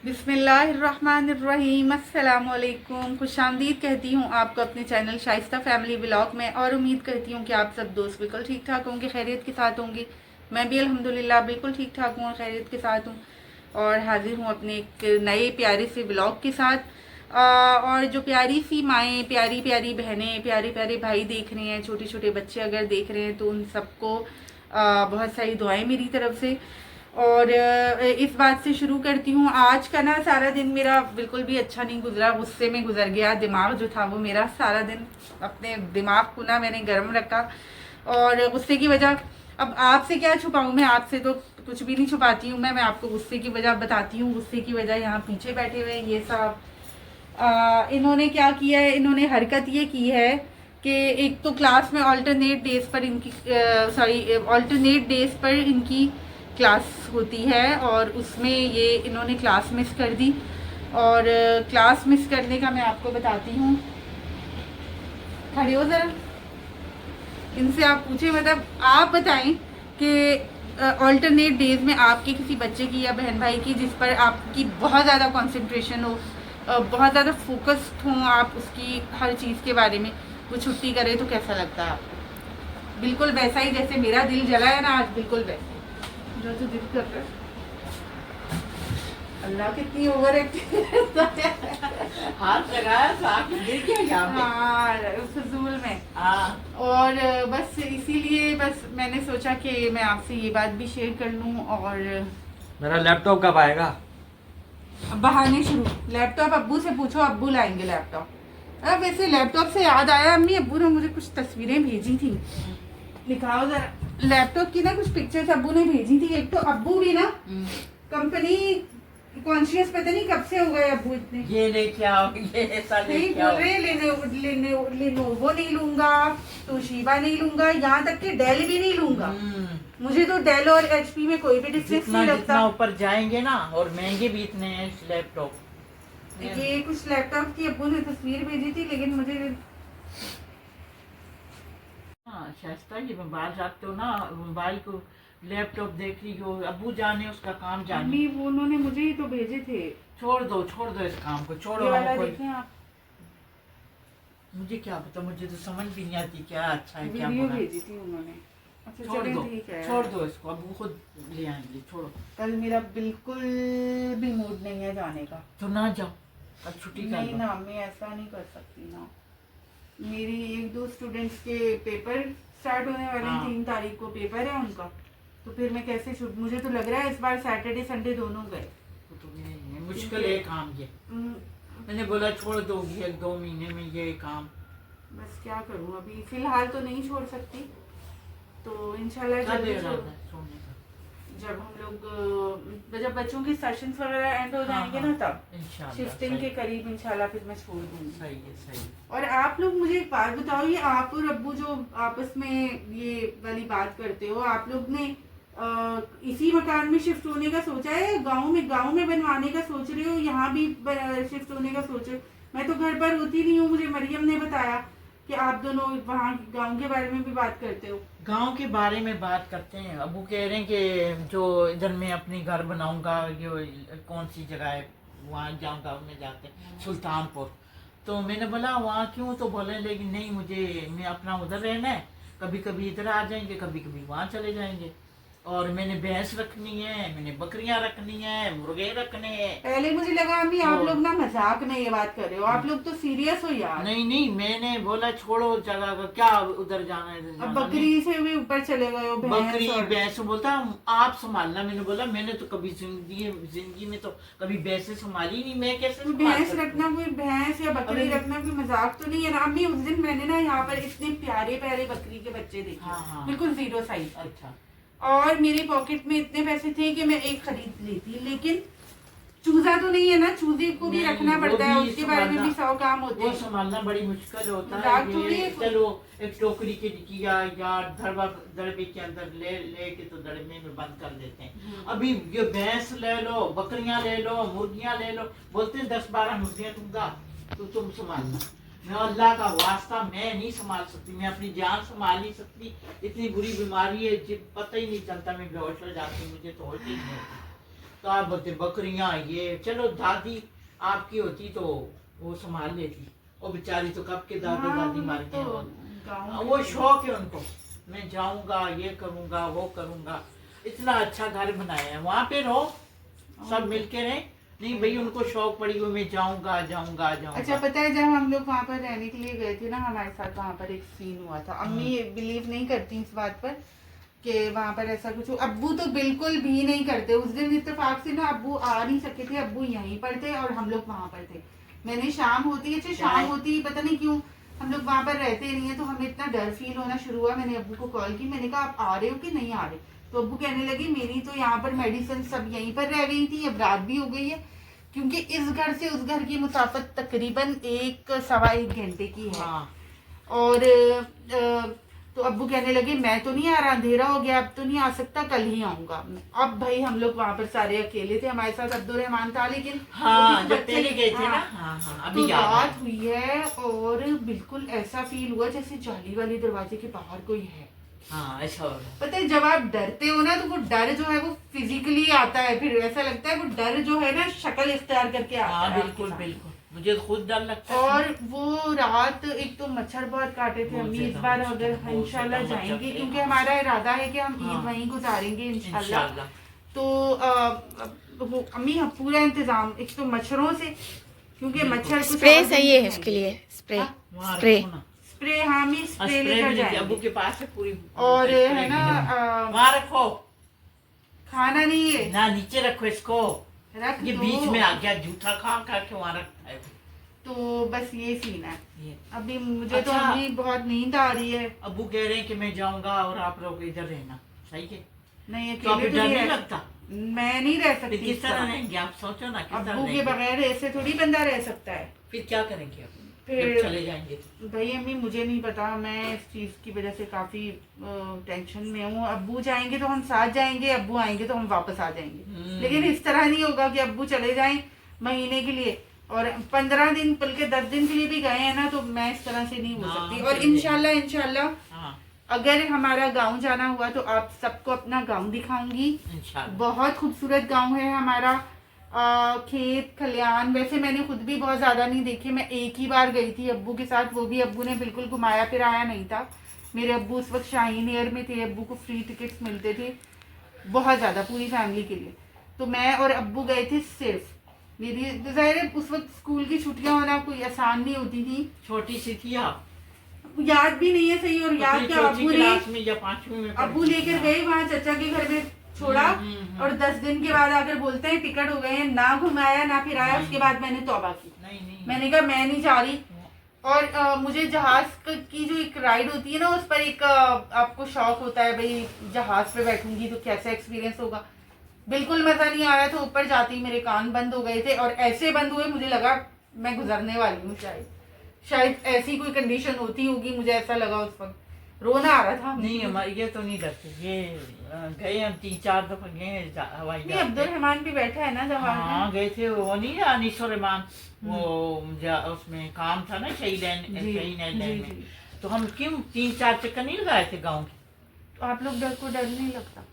बिस्मिल्लाहिर्रहमानिर्रहीम, अस्सलामुअलैकुम। खुशामदीद कहती हूँ आपको अपने चैनल शाइस्ता फैमिली व्लॉग में, और उम्मीद करती हूँ कि आप सब दोस्त बिल्कुल ठीक ठाक होंगे, खैरियत के साथ होंगे। मैं भी अल्हम्दुलिल्लाह बिल्कुल ठीक ठाक हूँ और खैरियत के साथ हूँ, और हाजिर हूँ अपने एक नए प्यारे से व्लॉग के साथ। और जो प्यारी सी माएँ, प्यारी प्यारी बहनें, प्यारे प्यारे भाई देख रहे हैं, छोटे छोटे बच्चे अगर देख रहे हैं तो उन सबको बहुत सारी दुआएं मेरी तरफ से। और इस बात से शुरू करती हूँ। आज का ना सारा दिन मेरा बिल्कुल भी अच्छा नहीं गुजरा, गुस्से में गुजर गया। दिमाग जो था वो मेरा सारा दिन, अपने दिमाग को ना मैंने गर्म रखा, और गुस्से की वजह अब आपसे क्या छुपाऊँ, मैं आपसे तो कुछ भी नहीं छुपाती हूँ। मैं आपको गुस्से की वजह बताती हूँ। गुस्से की वजह यहाँ पीछे बैठे हुए ये सब इन्होंने क्या किया है, इन्होंने हरकत ये की है कि एक तो क्लास में अल्टरनेट डेज पर इनकी क्लास होती है, और उसमें ये इन्होंने क्लास मिस कर दी। और क्लास मिस करने का मैं आपको बताती हूँ। खड़े हो ज़रा, इनसे आप पूछे, मतलब आप बताएं कि अल्टरनेट डेज में आपके किसी बच्चे की या बहन भाई की जिस पर आपकी बहुत ज़्यादा कंसंट्रेशन हो, बहुत ज़्यादा फोकस्ड हो आप उसकी हर चीज़ के बारे में, वो छुट्टी करे तो कैसा लगता है आपको? बिल्कुल वैसा ही जैसे मेरा दिल जला है ना आज, बिल्कुल वैसे जो तो दिल कर रहा है। अल्लाह कितनी ओवर एक्टिंग हाथ लगाया था कि गिर गया यहाँ पे। हाँ, फजूल में। हाँ, और बस इसीलिए बस मैंने सोचा कि मैं आपसे ये बात भी शेयर कर लूँ। और मेरा लैपटॉप कब आएगा? बहाने शुरू। लैपटॉप अब्बू से पूछो, अब्बू लाएंगे लैपटॉप। अब वैसे लैपटॉप से याद आया, अम्मी अब्बू ने मुझे कुछ तस्वीरें भेजी थी, दिखाओ जरा। लैपटॉप की ना कुछ पिक्चर्स अब्बू ने भेजी थी। एक तो अब्बू भी ना कंपनी कॉन्शियस पता नहीं कब से हो गए अब्बू इतने। ये लेके आओ, ये ऐसा नहीं लेके बोल आओ। रहे लेनोवो नहीं लूंगा, तोशिबा नहीं लूंगा, यहाँ तक कि डेल भी नहीं लूंगा। मुझे तो डेल और एचपी में कोई भी डिफरेंस जितना नहीं लगता। जितना ऊपर जाएंगे ना, और महंगे भी इतने हैं इस लैपटॉप। ये कुछ लैपटॉप की अब्बू ने तस्वीर भेजी थी, लेकिन मुझे हाँ, शाइस्ता जी में बाहर जाते हो ना, मोबाइल को लैपटॉप देख रही हो, अबू जाने उसका काम जाने। अम्मी वो उन्होंने मुझे ही तो भेजे थे। छोड़ दो इस काम को, छोड़ो। ये वाला हमको देखें आप, मुझे क्या पता, मुझे तो समझ भी नहीं आती क्या अच्छा है क्या वीडियो बुरा। भेजी थी उन्होंने। अच्छा छोड़ चलें, दो, ठीक है। छोड़ दो इसको, अबू खुद ले आएंगे, छोड़ो। कल मेरा बिल्कुल भी मूड नहीं है जाने का। तो ना जाओ, कल छुट्टी कर नहीं लो। ना, मैं ऐसा नहीं कर सकती ना। मेरी एक दो स्टूडेंट्स के पेपर स्टार्ट होने वाले हैं, हाँ। 3 तारीख को पेपर है उनका। तो फिर मैं कैसे छूट, मुझे तो लग रहा है इस बार सैटरडे संडे दोनों गए। तो ये मुश्किल है काम ये। मैंने बोला छोड़ दोगी 1-2 महीने में ये काम। बस क्या करूं, अभी फिलहाल तो नहीं छोड़ सकती। तो इंशाल्लाह क्या दे जल्दी रहा था सोने का? जब हम लोग जब बच्चों के सेशंस वगैरह एंड हो जाएंगे हाँ, ना, तब इंशाल्लाह शिफ्टिंग के सही। करीब इंशाल्लाह फिर मैं छोड़ दूंगी। सही है, सही। और आप लोग मुझे एक बात बताओ, ये आप और अब्बू जो आपस में ये वाली बात करते हो, आप लोग ने इसी मकान में शिफ्ट होने का सोचा है, गांव में बनवाने का सोच रहे हो, यहाँ भी शिफ्ट होने का सोच रहे हो? मैं तो घर पर होती नहीं हूँ, मुझे मरियम ने बताया कि आप दोनों वहाँ गांव के बारे में भी बात करते हो। गांव के बारे में बात करते हैं। अबू कह रहे हैं कि जो इधर मैं अपनी घर बनाऊंगा, ये कौन सी जगह है, वहाँ जाऊंगा। में जाते हैं सुल्तानपुर। तो मैंने बोला वहाँ क्यों? तो बोले लेकिन नहीं, मैं अपना उधर रहना है, कभी कभी इधर आ जाएंगे, कभी कभी वहाँ चले जाएंगे। और मैंने भैंस रखनी है, मैंने बकरियां रखनी है, मुर्गे रखने हैं। पहले मुझे लगा अम्मी आप लोग ना मजाक में ये बात कर रहे हो, आप लोग तो सीरियस हो यार। नहीं, मैंने बोला छोड़ो जगह का, क्या उधर जाना है, इधर अब जाना बकरी से भी ऊपर चले गए हो, बकरी भैंस और- भैंस बोलता आप संभालना। मैंने बोला मैंने तो कभी जिंदगी में तो कभी भैंसे संभाली नहीं, मैं कैसे तो संभाल भैंस सकती रखना कोई भैंस या बकरी अरे- रखना कोई मजाक तो नहीं है ना अम्मी? उस दिन मैंने ना यहाँ पर इतने प्यारे प्यारे बकरी के बच्चे देखे, हाँ। बिल्कुल 0 साइज। अच्छा, और मेरे पॉकेट में इतने पैसे थे कि मैं एक खरीद लेती, लेकिन चूजा तो नहीं है ना, चूजे को भी नहीं, रखना वो पड़ता है, भी उसके बारे में भी संभालना। 100 काम होते वो हैं। संभालना बड़ी मुश्किल होता मजाक है। थोड़ी है ये कोई। चलो एक टोकरी के किया या दड़बे के अंदर ले के तो दड़बे में बंद कर देते हैं। अभी ये भैंस ले लो, बकरियां ले लो, मुर्गियां ले लो, बोलते हैं 10-12 मुर्गियां दूंगा तो तुम संभालना। मैं अल्लाह का वास्ता मैं नहीं संभाल सकती, मैं अपनी जान संभाल नहीं सकती। इतनी बुरी बीमारी है, पता ही नहीं चलता, मैं बेहोश हो जाती हूँ, मुझे तो होश ही नहीं होती। तो आप बोलते बकरियां ये, चलो दादी आपकी होती तो वो संभाल लेती, वो बेचारी तो कब के दादा हाँ, दादी मर गए तो हैं। गाँव वो में शौक है उनको, मैं जाऊंगा ये करूंगा वो करूंगा, इतना अच्छा घर बनाया है, वहाँ पे रहो सब मिलके रहे। नहीं भाई उनको शौक पड़ी हुई मैं जाऊंगा जाऊंगा जाऊंगा। अच्छा पता है जब हम लोग वहाँ पर रहने के लिए गए थे ना, हमारे साथ वहाँ पर एक सीन हुआ था। अम्मी बिलीव नहीं करती इस बात पर कि वहाँ पर ऐसा कुछ हो। अब्बू तो बिल्कुल भी नहीं करते। उस दिन इत्तेफाक से ना अब्बू आ नहीं सके थे, अब्बू यहीं पर थे और हम लोग वहाँ पर थे। मैंने शाम होती है, अच्छा शाम होती पता नहीं क्यों हम लोग वहाँ पर रहते नहीं है, तो हमें इतना डर फील होना शुरू हुआ। मैंने अब्बू को कॉल की, मैंने कहा आप आ रहे हो कि नहीं आ रहे? तो अब्बू कहने लगे मेरी तो यहाँ पर मेडिसिन सब यहीं पर रह गई थी, अब रात भी हो गई है, क्योंकि इस घर से उस घर की मुसाफत तकरीबन 1-1.25 घंटे की है। हाँ। और तो अब्बू कहने लगे मैं तो नहीं आ रहा, अंधेरा हो गया, अब तो नहीं आ सकता, कल ही आऊंगा। अब भाई हम लोग वहां पर सारे अकेले थे, हमारे साथ अब्दुलरहमान था, लेकिन हाँ, वो जब बच्चे- पहले गए थे ना, हाँ, हाँ हाँ तो अभी याद है। रात हुई है और बिल्कुल ऐसा फील हुआ जैसे जाली वाले दरवाजे के बाहर कोई है। हाँ ऐसा हो रहा है। पता है जब आप डरते हो ना, तो वो डर जो है वो फिजिकली आता है, फिर ऐसा लगता है वो डर जो है ना शक्ल इख्तियार करके आता हाँ है आपके बिल्कुल सामने। बिल्कुल, मुझे खुद डर लगता है। और वो रात एक तो मच्छर बहुत काटे थे। बहुत अम्मी इस ज्यादा बार मच्छर, अगर बहुत इंशाल्लाह ज्यादा मच्छर जाएंगे, थे। क्योंकि हमारा इरादा है कि हम ईद हाँ। वहीं गुजारेंगे इंशाल्लाह। इंशाल्लाह। तो वो अम्मी हम पूरा इंतजाम, एक तो मच्छरों से, क्योंकि मच्छर कुछ स्प्रे और सही नहीं है उसके लिए, स्प्रे हाँ, वहाँ स्प्रे रखो ना। स्प्रे, हाँ हम स्प्रे लेकर स्प्रे अबू जाएंगे। के पास है पूरी। और स्प्रे है ना भी वहाँ रखो खाना नहीं है, ना, नीचे रखो इसको, रख ये दो। बीच में आ गया, जूठा खा खा के वहाँ रखता है तो बस ये सीन है। ये। अभी मुझे तो अच्छा। अभी बहुत नींद आ रही है। अबू कह रहे हैं कि मैं जाऊंगा और आप लोग इधर रहना, सही है? नहीं तो अभी अकेले डर तो नहीं नहीं रह लगता? मैं नहीं रह फिर सकती किस इस तरह तरह। रहेंगे आप? सोचो ना किस तरह अब्बू के रहेंगे। बगैर ऐसे थोड़ी बंदा रह सकता है। फिर क्या करेंगे अब फिर- जब चले जाएंगे? भाई अम्मी मुझे नहीं पता, मैं इस चीज़ की वजह से काफ़ी टेंशन में हूँ। अब्बू जाएंगे तो हम साथ जाएंगे, अब्बू आएंगे तो हम वापस आ जाएंगे, लेकिन इस तरह नहीं होगा कि अब्बू चले जाएं महीने के लिए और 15 दिन बल्कि 10 दिन के लिए भी गए हैं ना, तो मैं इस तरह से नहीं हो हाँ, सकती। और सही है। इंशाल्लाह हाँ अगर हमारा गांव जाना हुआ तो आप सबको अपना गांव दिखाऊंगी। इंशाल्लाह। बहुत खूबसूरत गांव है हमारा। खेत खलियान, वैसे मैंने खुद भी बहुत ज्यादा नहीं देखे, मैं एक ही बार गई थी अब्बू के साथ, वो भी अब्बू ने बिल्कुल घुमाया फिराया नहीं था। मेरे अब्बू उस वक्त शाहीन एयर में थे, अब्बू को फ्री टिकट्स मिलते थे बहुत ज्यादा पूरी फैमिली के लिए। तो मैं और अब्बू गए थे सिर्फ। मेरी जाहिर है उस वक्त स्कूल की छुट्टियां होना कोई आसान नहीं होती थी, छोटी सी थी आप? याद भी नहीं है सही। और याद अपनी क्या, चौथी अब्बू ने क्लास में या 5वीं में अब्बू पढ़ती लेकर थी गए वहाँ चाचा के घर में छोड़ा, और 10 दिन के बाद आकर बोलते हैं टिकट हो गए हैं, ना घुमाया ना फिराया। उसके बाद मैंने तौबा की, नहीं नहीं मैंने कहा मैं नहीं जा रही। और मुझे जहाज की जो एक राइड होती है ना, उस पर एक आपको शौक होता है भाई जहाज पे बैठूंगी तो कैसा एक्सपीरियंस होगा, बिल्कुल मजा नहीं आया। तो ऊपर जाते ही मेरे कान बंद हो गए थे, और ऐसे बंद हुए मुझे लगा मैं गुजरने वाली हूँ। शायद ऐसी कोई कंडीशन होती होगी, मुझे ऐसा लगा उस वक्त, रोना आ रहा था। नहीं हमारे ये तो नहीं डरते, ये गए हम 3-4 दफा गए हवाई नहीं जहाज पे। अब्दुल रहमान भी बैठा है ना जहाज में। हाँ गए थे, वो नहीं अनीसुर रहमान, वो उसमें काम था ना शहीद जी, आइलैंड जी, में। जी। तो हम क्यों 3-4 चक्कर नहीं लगाए थे गाँव के? तो आप लोग डर नहीं लगता?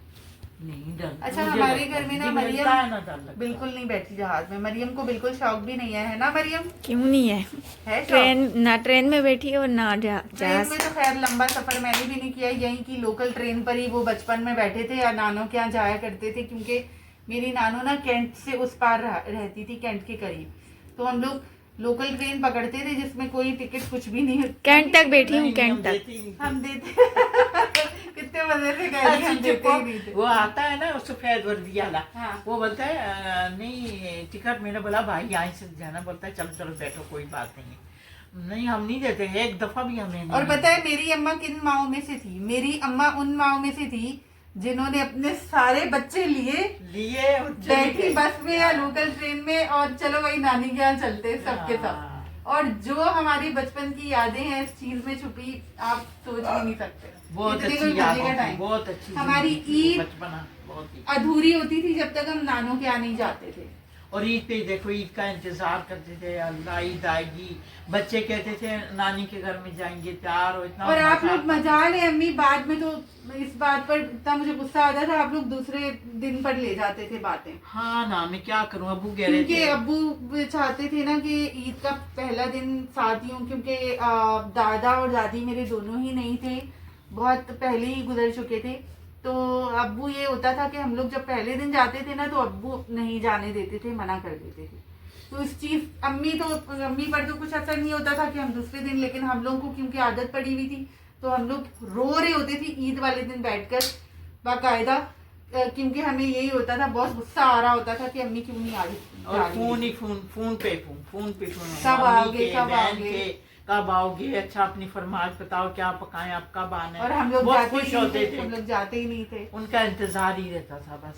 नहीं डर। अच्छा, मुझे हमारे लगता घर में है, ना मुझे मरियम मिलता है ना डर लगता है। बिल्कुल नहीं बैठी जहाज में। मरियम को बिल्कुल शौक भी नहीं है ना मरियम? क्यों नहीं है? है शौक? ट्रेन में बैठी और ना ट्रेन जहाज। में तो खैर लंबा सफर मैंने भी नहीं किया, यहीं की लोकल ट्रेन पर ही वो बचपन में बैठे थे या नानों के यहाँ जाया करते थे, क्योंकि मेरी नानू ना कैंट से उस पार रहती थी, कैंट के करीब। तो हम लोग लोकल ट्रेन पकड़ते थे जिसमें कोई टिकट कुछ भी नहीं। कैंट तक बैठी हूँ, नहीं, कैंट हम तक। देते ही नहीं थे। हम देते कितने मजे से गए थे, हम ऐसे देते ही नहीं चुप थे। वो आता है ना सफेद वर्दी वाला, हाँ। वो बोलता है नहीं टिकट, मैंने बोला भाई यहाँ से जाना, बोलता है चलो चलो बैठो कोई बात नहीं है। नहीं हम नहीं देते, एक दफा भी हमें नहीं। और पता है मेरी अम्मा किन माओं में से थी? मेरी अम्मा उन माओं में से थी जिन्होंने अपने सारे बच्चे लिए लिए बैठी बस में या लोकल ट्रेन में, और चलो वही नानी के यहाँ चलते सबके सब। हाँ। और जो हमारी बचपन की यादें हैं इस चीज में छुपी, आप सोच भी नहीं सकते। बहुत इतनी अच्छी कोई याद मजे का होती, टाइम। बहुत अच्छी हमारी जिंदगी थी, ईद बचपना बहुत ही। अधूरी होती थी जब तक हम नानों के यहाँ नहीं जाते थे। और ईद पे देखो ईद का इंतजार करते थे, अल्लाह ईद आएगी, बच्चे कहते थे नानी के घर में जाएंगे, प्यार हो इतना। और आप मजा लोग आता। मजा ले अम्मी, बाद में तो इस बात पर इतना मुझे गुस्सा आता था, आप लोग दूसरे दिन पर ले जाते थे बातें। हाँ ना, मैं क्या करूँ, अबू कह रहे क्योंकि थे। अब्बू चाहते थे ना कि ईद का पहला दिन साथ ही हूँ, क्योंकि दादा और दादी मेरे दोनों ही नहीं थे, बहुत पहले ही गुजर चुके थे। तो अब्बू ये होता था कि हम लोग जब पहले दिन जाते थे ना तो अब्बू नहीं जाने देते थे, मना कर देते थे। तो इस चीज अम्मी पर तो कुछ असर नहीं होता था कि हम दूसरे दिन, लेकिन हम लोग को क्योंकि आदत पड़ी हुई थी तो हम लोग रो रहे होते थे ईद वाले दिन बैठकर बाकायदा, क्योंकि हमें यही होता था, बहुत गुस्सा आ रहा होता था कि अम्मी क्यों नहीं आ रही। और फोन ही फोन पे फोन कब आओगे, कब आओगे? कब आओगे, अच्छा अपनी फरमाइश बताओ क्या पकाएं, आप कब आना है। और हम लोग बहुत जाते खुश ही नहीं होते थे, हम लोग जाते ही नहीं थे। उनका इंतजार ही रहता था बस।